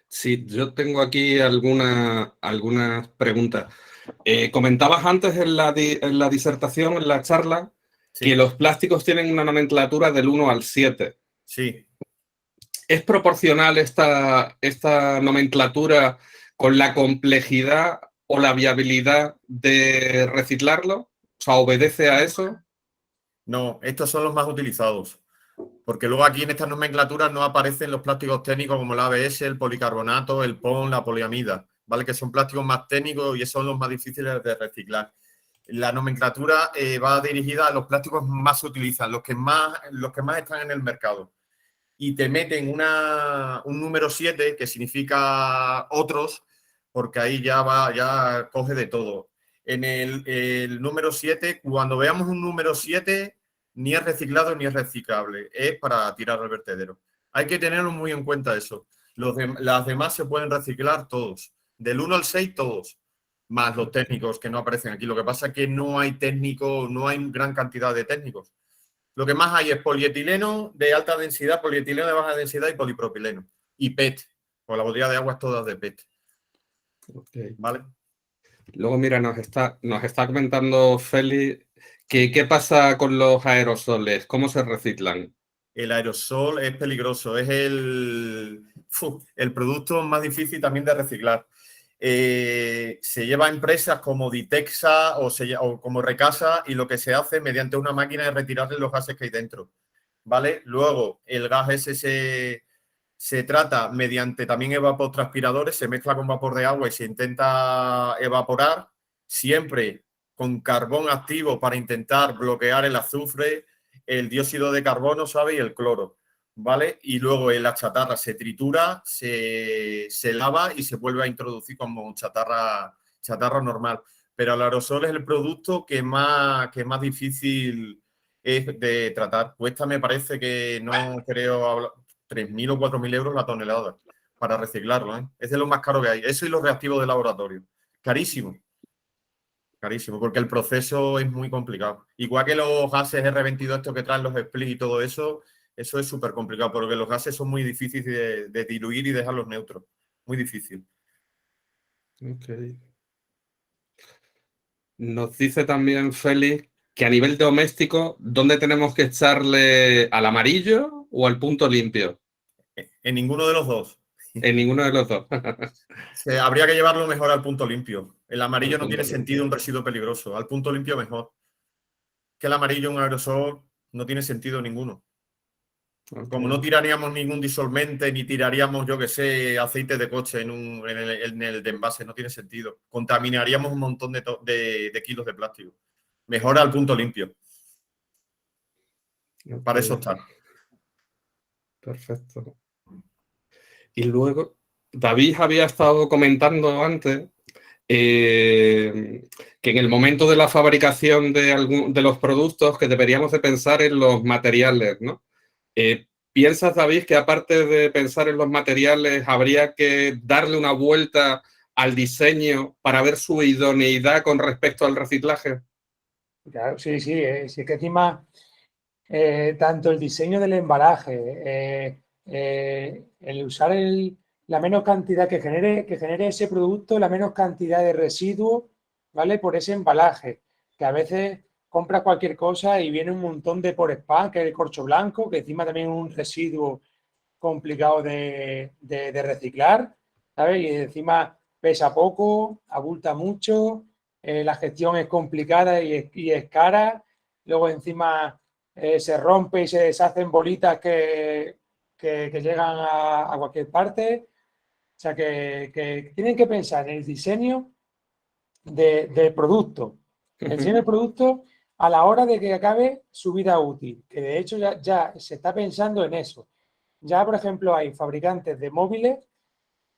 Sí, yo tengo aquí algunas preguntas. Comentabas antes en la disertación, en la charla, Sí. que los plásticos tienen una nomenclatura del 1 al 7. Sí. ¿Es proporcional esta nomenclatura con la complejidad o la viabilidad de reciclarlo? O sea, ¿obedece a eso? No, estos son los más utilizados. Porque luego aquí en estas nomenclaturas no aparecen los plásticos técnicos como el ABS, el policarbonato, el PON, la poliamida, ¿vale? Que son plásticos más técnicos y esos son los más difíciles de reciclar. La nomenclatura va dirigida a los plásticos más se utilizan, los que más están en el mercado. Y te meten un número 7, que significa otros, porque ahí ya coge de todo. En el número 7, cuando veamos un número 7, ni es reciclado ni es reciclable, es para tirar al vertedero. Hay que tenerlo muy en cuenta eso. Las demás se pueden reciclar todos. Del 1 al 6 todos, más los técnicos que no aparecen aquí. Lo que pasa es que no hay técnicos, no hay gran cantidad de técnicos. Lo que más hay es polietileno de alta densidad, polietileno de baja densidad y polipropileno. Y PET, o la botella de agua es toda de PET. Okay. ¿Vale? Luego, mira, nos está comentando Félix que qué pasa con los aerosoles, cómo se reciclan. El aerosol es peligroso, es el producto más difícil también de reciclar. Se lleva a empresas como Ditexa o como Recasa, y lo que se hace mediante una máquina es retirarle los gases que hay dentro. ¿Vale? Luego, el gas ese se trata mediante también evapotranspiradores, se mezcla con vapor de agua y se intenta evaporar, siempre con carbón activo para intentar bloquear el azufre, el dióxido de carbono, ¿sabe? Y el cloro, ¿vale? Y luego en la chatarra se tritura, se lava y se vuelve a introducir como chatarra normal. Pero el aerosol es el producto que más difícil es de tratar. Cuesta, me parece que no creo hablar 3.000 o 4.000 euros la tonelada para reciclarlo, ¿eh? Es de lo más caro que hay. Eso y los reactivos de laboratorio. Carísimo. Carísimo, porque el proceso es muy complicado. Igual que los gases R22, estos que traen los splits y todo eso es súper complicado, porque los gases son muy difíciles de diluir y dejarlos neutros. Muy difícil. Okay. Nos dice también Félix que a nivel doméstico, ¿dónde tenemos que echarle al amarillo o al punto limpio? En ninguno de los dos. En ninguno de los dos. Habría que llevarlo mejor al punto limpio. El amarillo Al no punto tiene sentido limpio. un residuo peligroso. Al punto limpio mejor. Que el amarillo en un aerosol no tiene sentido ninguno. Ok. Como no tiraríamos ningún disolvente, ni tiraríamos, yo que sé, aceite de coche en el de envase, no tiene sentido. Contaminaríamos un montón de kilos de plástico. Mejor al punto limpio. Ok. Para eso está. Perfecto. Y luego, David había estado comentando antes que en el momento de la fabricación de los productos que deberíamos de pensar en los materiales, ¿no? ¿Piensas, David, que aparte de pensar en los materiales, habría que darle una vuelta al diseño para ver su idoneidad con respecto al reciclaje? Claro, sí, sí, sí, es que encima tanto el diseño del embalaje, el usar la menos cantidad que genere ese producto, la menos cantidad de residuos, ¿vale? Por ese embalaje, que a veces compras cualquier cosa y viene un montón de por spam, que es el corcho blanco, que encima también es un residuo complicado de reciclar, ¿sabes? Y encima pesa poco, abulta mucho, la gestión es complicada y es cara, luego encima se rompe y se deshacen bolitas que llegan a cualquier parte. O sea, que tienen que pensar en el diseño del producto. El diseño del producto a la hora de que acabe su vida útil, que de hecho ya se está pensando en eso. Ya, por ejemplo, hay fabricantes de móviles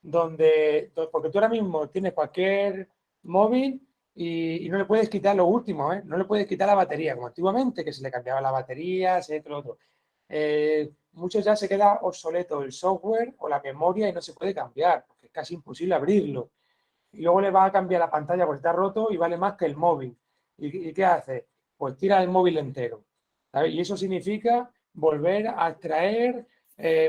porque tú ahora mismo tienes cualquier móvil y no le puedes quitar lo último, ¿eh? No le puedes quitar la batería, como antiguamente, que se le cambiaba la batería, lo otro. Muchos ya se queda obsoleto el software o la memoria y no se puede cambiar, porque es casi imposible abrirlo. Y luego le va a cambiar la pantalla porque está roto y vale más que el móvil. ¿Y qué hace? Pues tira el móvil entero, ¿sabes? Y eso significa volver a extraer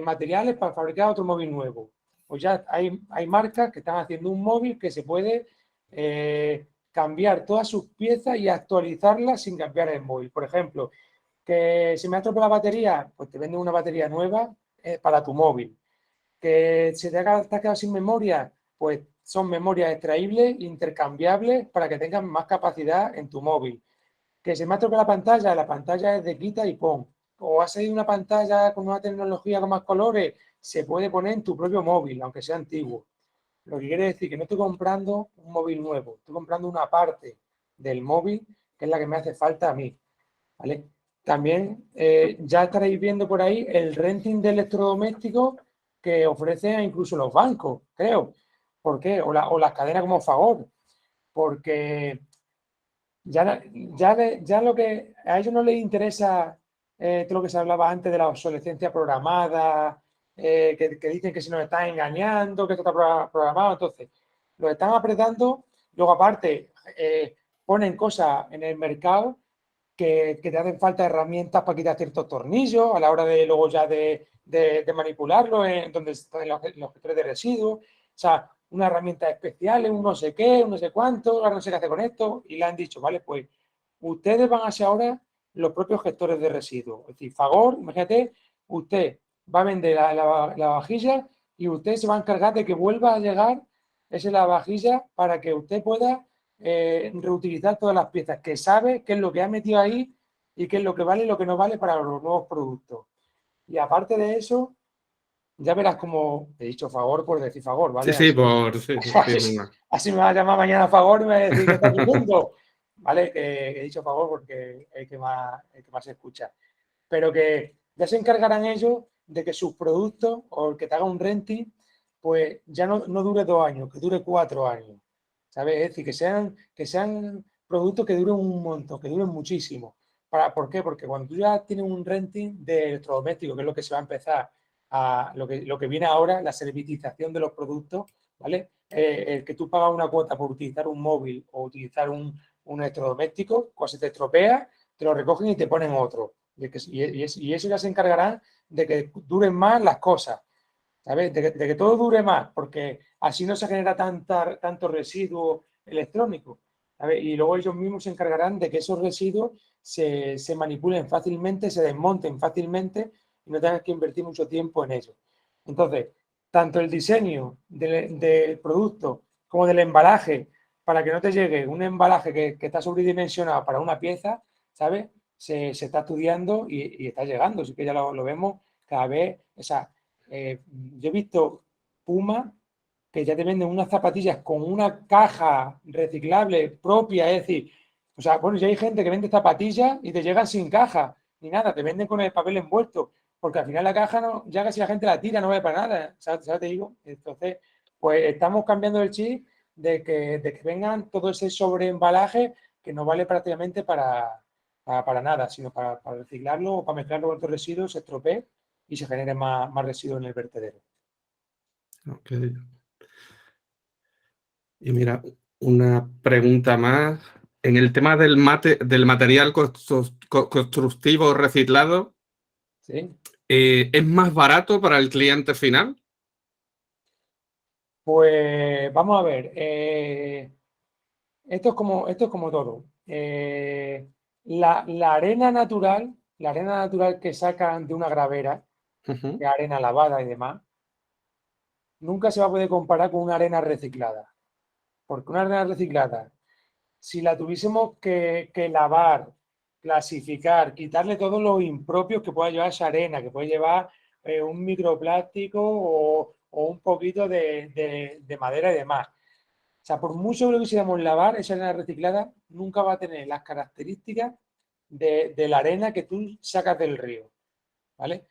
materiales para fabricar otro móvil nuevo. Pues ya hay marcas que están haciendo un móvil que se puede cambiar todas sus piezas y actualizarlas sin cambiar el móvil. Por ejemplo, que se me ha estropeado la batería, pues te venden una batería nueva para tu móvil. Que se te ha quedado sin memoria, pues son memorias extraíbles, intercambiables para que tengan más capacidad en tu móvil. Que se me ha tocado la pantalla es de quita y pon. O ha salido una pantalla con una tecnología con más colores, se puede poner en tu propio móvil, aunque sea antiguo. Lo que quiere decir que no estoy comprando un móvil nuevo, estoy comprando una parte del móvil que es la que me hace falta a mí. ¿Vale? También ya estaréis viendo por ahí el renting de electrodomésticos que ofrecen incluso los bancos, creo. ¿Por qué? O las cadenas como Fagor. Porque ya lo que a ellos no les interesa todo lo que se hablaba antes de la obsolescencia programada, que dicen que si nos están engañando, que esto está programado. Entonces, lo están apretando. Luego, aparte, ponen cosas en el mercado que te hacen falta herramientas para quitar ciertos tornillos a la hora de luego ya de manipularlo en donde están los gestores de residuos. O sea, unas herramientas especiales, un no sé qué, un no sé cuánto, ahora no sé qué hacer con esto. Y le han dicho, vale, pues ustedes van a ser ahora los propios gestores de residuos. Es decir, Fagor, imagínate, usted va a vender la vajilla y usted se va a encargar de que vuelva a llegar esa lavavajilla para que usted pueda reutilizar todas las piezas, que sabe qué es lo que ha metido ahí y qué es lo que vale y lo que no vale para los nuevos productos. Y aparte de eso, ya verás como he dicho Fagor por decir Fagor, ¿vale? Sí, Así me va a llamar mañana Fagor y me va a decir que está diciendo, ¿vale? Que he dicho Fagor porque es el que más se escucha. Pero que ya se encargarán ellos de que sus productos o el que te haga un renting, pues ya no dure 2 años, que dure 4 años. ¿Sabes? Es decir, que sean productos que duren un montón, que duren muchísimo. ¿Por qué? Porque cuando tú ya tienes un renting de electrodoméstico, que es lo que se va a empezar a lo que viene ahora, la servitización de los productos, ¿vale? El que tú pagas una cuota por utilizar un móvil o utilizar un electrodoméstico, cuando se te estropea, te lo recogen y te ponen otro. Y eso ya se encargará de que duren más las cosas, ¿sabes? De que todo dure más, porque así no se genera tanto residuo electrónico. ¿sabes? Y luego ellos mismos se encargarán de que esos residuos se manipulen fácilmente, se desmonten fácilmente y no tengas que invertir mucho tiempo en ello. Entonces, tanto el diseño del producto como del embalaje, para que no te llegue un embalaje que está sobredimensionado para una pieza, ¿sabes? Se está estudiando y está llegando, así que ya lo vemos cada vez. O sea, yo he visto Puma que ya te venden unas zapatillas con una caja reciclable propia, es decir, o sea, bueno, ya hay gente que vende zapatillas y te llegan sin caja, ni nada, te venden con el papel envuelto, porque al final la caja no, ya casi la gente la tira, no vale para nada, ¿sabes? Te digo? Entonces, pues estamos cambiando el chip de que vengan todo ese sobreembalaje que no vale prácticamente para nada, sino para reciclarlo o para mezclarlo con otros residuos, se estropee y se genere más residuos en el vertedero. Ok. Y mira, una pregunta más. En el tema del material constructivo reciclado, ¿Sí? ¿es más barato para el cliente final? Pues vamos a ver, esto es como todo. La arena natural que sacan de una gravera, Ujú. de arena lavada y demás, nunca se va a poder comparar con una arena reciclada. Porque una arena reciclada, si la tuviésemos que lavar, clasificar, quitarle todos los impropios que pueda llevar esa arena, que puede llevar un microplástico o un poquito de madera y demás. O sea, por mucho que lo quisiéramos lavar, esa arena reciclada nunca va a tener las características de la arena que tú sacas del río, ¿vale?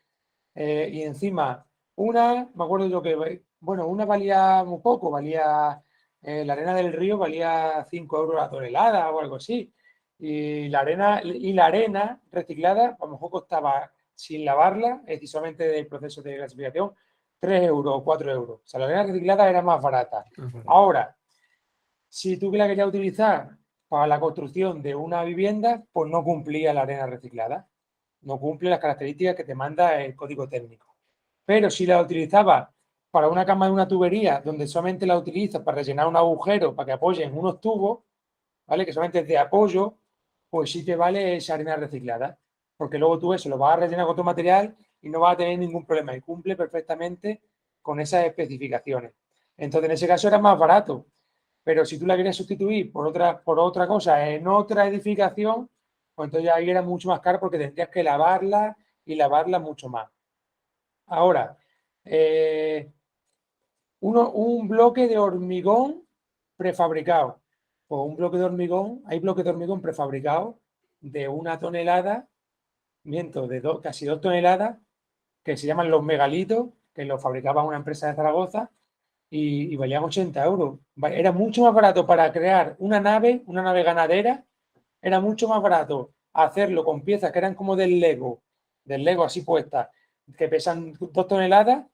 Y encima, me acuerdo yo que, bueno, una valía muy poco, la arena del río valía 5 euros la tonelada o algo así. Y la arena reciclada, a lo mejor costaba, sin lavarla, es decir, solamente del proceso de clasificación, 3 euros o 4 euros. O sea, la arena reciclada era más barata. Ahora, si tú que la querías utilizar para la construcción de una vivienda, pues no cumplía la arena reciclada. No cumple las características que te manda el código técnico. Pero si la utilizabas para una cama de una tubería, donde solamente la utilizas para rellenar un agujero, para que apoyen unos tubos, ¿vale? Que solamente es de apoyo, pues sí te vale esa arena reciclada. Porque luego tú eso lo vas a rellenar con otro material y no vas a tener ningún problema. Y cumple perfectamente con esas especificaciones. Entonces, en ese caso era más barato. Pero si tú la querías sustituir por otra cosa en otra edificación, pues entonces ahí era mucho más caro porque tendrías que lavarla y lavarla mucho más. Ahora, un bloque de hormigón prefabricado. Pues un bloque de hormigón, hay bloques de hormigón prefabricados de 1 tonelada, casi 2 toneladas, que se llaman los megalitos, que los fabricaba una empresa de Zaragoza y valían 80 euros. Era mucho más barato para crear una nave ganadera, era mucho más barato hacerlo con piezas que eran como del Lego así puestas, que pesan 2 toneladas,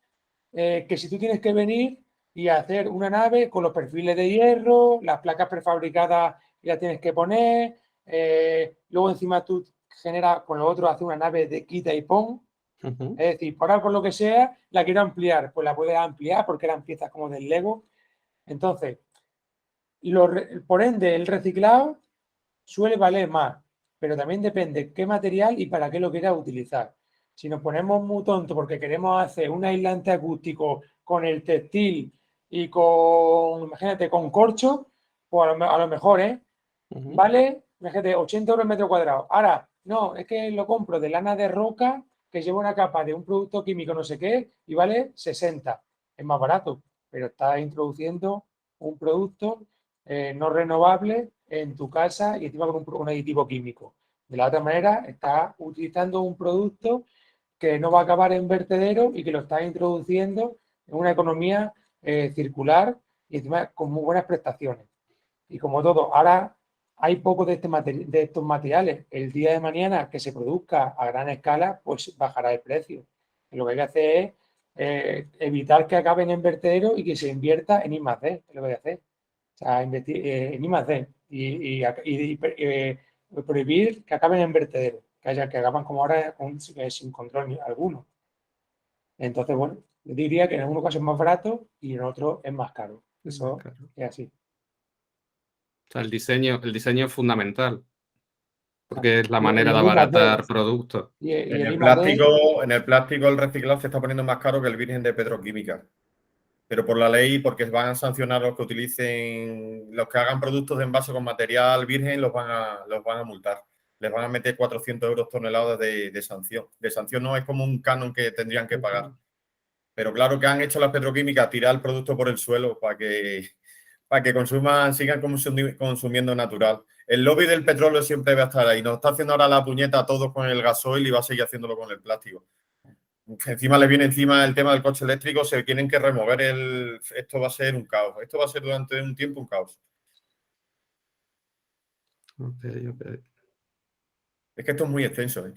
que si tú tienes que venir y hacer una nave con los perfiles de hierro, las placas prefabricadas y las tienes que poner, luego encima tú generas con lo otro, hacer una nave de quita y pon. Ujú. Es decir, por lo que sea, la quiero ampliar, pues la puedes ampliar porque eran piezas como del Lego. Entonces, por ende, el reciclado suele valer más, pero también depende qué material y para qué lo quieras utilizar. Si nos ponemos muy tontos porque queremos hacer un aislante acústico con el textil y imagínate, con corcho, pues a lo mejor, Ujú. vale, imagínate, 80 euros el metro cuadrado. Ahora, no, es que lo compro de lana de roca que lleva una capa de un producto químico no sé qué y vale 60. Es más barato, pero está introduciendo un producto no renovable en tu casa y encima con un aditivo químico. De la otra manera, está utilizando un producto que no va a acabar en vertedero y que lo está introduciendo en una economía circular y encima con muy buenas prestaciones. Y como todo, ahora hay poco de estos materiales. El día de mañana que se produzca a gran escala, pues bajará el precio. Y lo que hay que hacer es evitar que acaben en vertedero y que se invierta en I+D, es lo que hay que hacer. O sea, invertir en I+D y prohibir que acaben en vertedero, que acaban como ahora sin control alguno. Entonces, bueno, yo diría que en algunos casos es más barato y en otros es más caro. Es más Eso caro. es así. O sea, el diseño es fundamental, porque es la Y manera de el I+D. abaratar productos. Y En el el I+D, plástico el reciclado se está poniendo más caro que el virgen de petroquímica. Pero por la ley, porque van a sancionar los que utilicen, los que hagan productos de envase con material virgen, los van a multar. Les van a meter 400 euros toneladas de sanción. De sanción no es como un canon que tendrían que pagar. Pero claro que han hecho las petroquímicas tirar el producto por el suelo para que sigan consumiendo natural. El lobby del petróleo siempre va a estar ahí. Nos está haciendo ahora la puñeta a todos con el gasoil y va a seguir haciéndolo con el plástico. Encima le viene encima el tema del coche eléctrico, se tienen que remover esto va a ser un caos. Esto va a ser durante un tiempo un caos. Ok. Es que esto es muy extenso, ¿eh?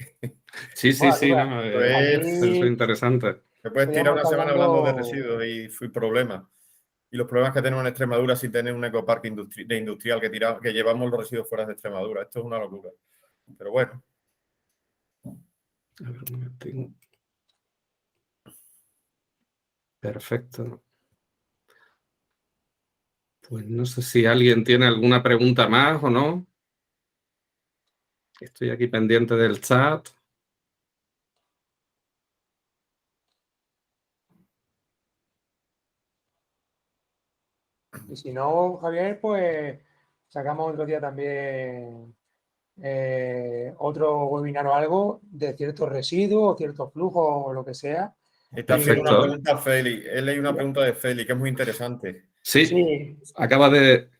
Sí, Bueno, no, Lucas, es aquí interesante. Te puedes tirar podríamos una estar semana hablando de hablando. residuos y problemas. Y los problemas que tenemos en Extremadura sin tener un ecoparque industrial que llevamos los residuos fuera de Extremadura. Esto es una locura. Pero bueno. A ver, un momentín. Perfecto. Pues no sé si alguien tiene alguna pregunta más o no. Estoy aquí pendiente del chat. Y si no, Javier, pues sacamos otro día también otro webinar o algo de ciertos residuos, ciertos flujos o lo que sea. Está haciendo una Perfecto. pregunta a Félix. He leído una pregunta de Félix que es muy interesante. Sí, Sí, acaba de...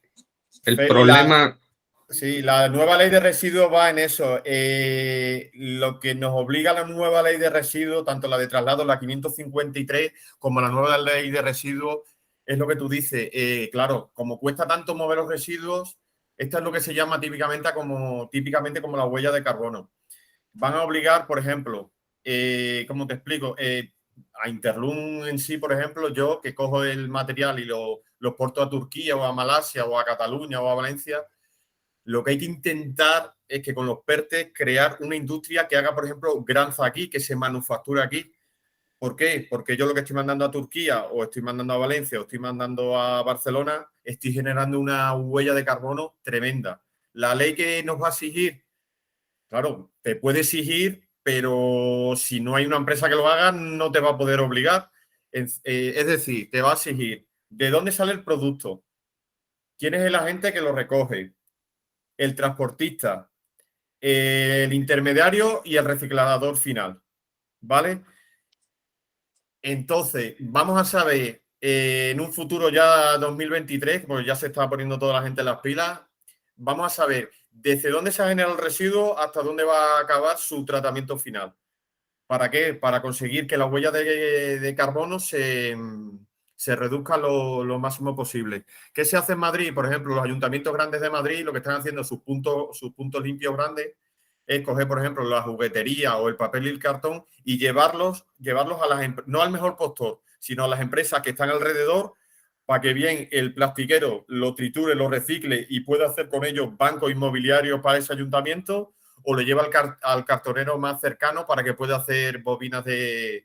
El Félix, problema... Sí, la nueva ley de residuos va en eso. Lo que nos obliga a la nueva ley de residuos, tanto la de traslado, la 553, como la nueva ley de residuos, es lo que tú dices. Claro, como cuesta tanto mover los residuos, esto es lo que se llama típicamente como la huella de carbono. Van a obligar, por ejemplo, ¿cómo te explico? A Interlum en sí, por ejemplo, yo que cojo el material y lo porto a Turquía o a Malasia o a Cataluña o a Valencia, lo que hay que intentar es que con los PERTE crear una industria que haga, por ejemplo, granza aquí, que se manufacture aquí. ¿Por qué? Porque yo lo que estoy mandando a Turquía o estoy mandando a Valencia o estoy mandando a Barcelona, estoy generando una huella de carbono tremenda. La ley que nos va a exigir, claro, te puede exigir, pero si no hay una empresa que lo haga, no te va a poder obligar. Es decir, te va a exigir de dónde sale el producto, quién es el agente que lo recoge, el transportista, el intermediario y el reciclador final, ¿vale? Entonces, vamos a saber en un futuro ya 2023, porque ya se está poniendo toda la gente en las pilas, vamos a saber desde dónde se ha generado el residuo hasta dónde va a acabar su tratamiento final. ¿Para qué? Para conseguir que la huella de carbono se reduzca lo máximo posible. ¿Qué se hace en Madrid? Por ejemplo, los ayuntamientos grandes de Madrid lo que están haciendo sus puntos limpios grandes es coger, por ejemplo, la juguetería o el papel y el cartón y llevarlos a no al mejor postor, sino a las empresas que están alrededor para que bien el plastiquero lo triture, lo recicle y pueda hacer con ellos banco inmobiliario para ese ayuntamiento, o le lleva al cartonero más cercano para que pueda hacer bobinas de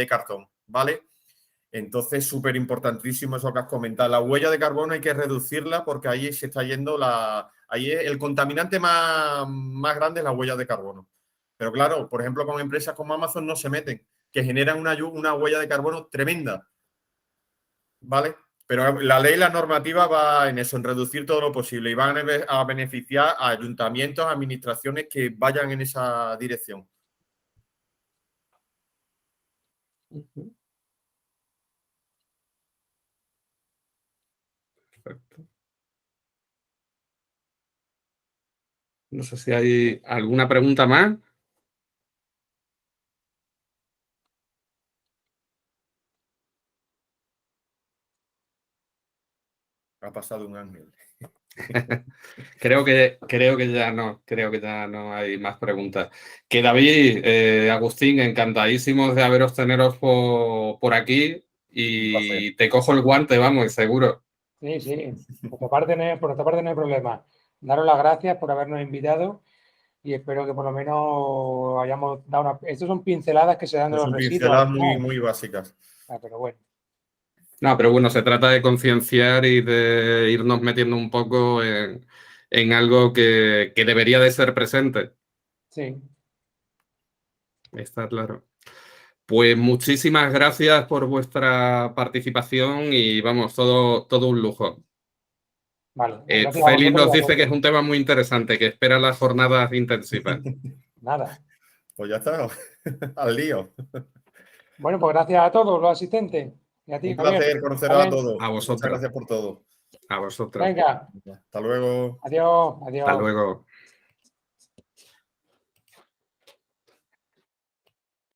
cartón, ¿vale? Entonces, súper importantísimo eso que has comentado. La huella de carbono hay que reducirla porque ahí se está yendo el contaminante más grande es la huella de carbono. Pero claro, por ejemplo, con empresas como Amazon no se meten, que generan una huella de carbono tremenda, ¿vale? Pero la ley y la normativa va en eso, en reducir todo lo posible y van a beneficiar a ayuntamientos, a administraciones que vayan en esa dirección. Perfecto. No sé si hay alguna pregunta más. Ha pasado un ángel. Creo que ya no hay más preguntas. Que David, Agustín, encantadísimos de teneros por aquí y te cojo el guante, vamos, seguro. sí, sí. Por nuestra parte no hay problema. Daros las gracias por habernos invitado y espero que por lo menos hayamos dado Estas son pinceladas que se dan de los Son residuos. pinceladas muy, muy básicas. Pero bueno. No, pero bueno, se trata de concienciar y de irnos metiendo un poco en en algo que debería de ser presente. Sí. Está claro. Pues muchísimas gracias por vuestra participación y vamos, todo un lujo. Vale. Gracias a Félix vosotros nos y a dice que es todos. un tema muy interesante, que espera las jornadas intensivas. Nada. Pues ya está, al lío. Bueno, pues gracias a todos los asistentes. Y a ti, Un Javier. placer conoceros a Vale. todos. A vosotros. Muchas gracias por todo. A vosotros. Venga. Hasta luego. Adiós. Hasta luego.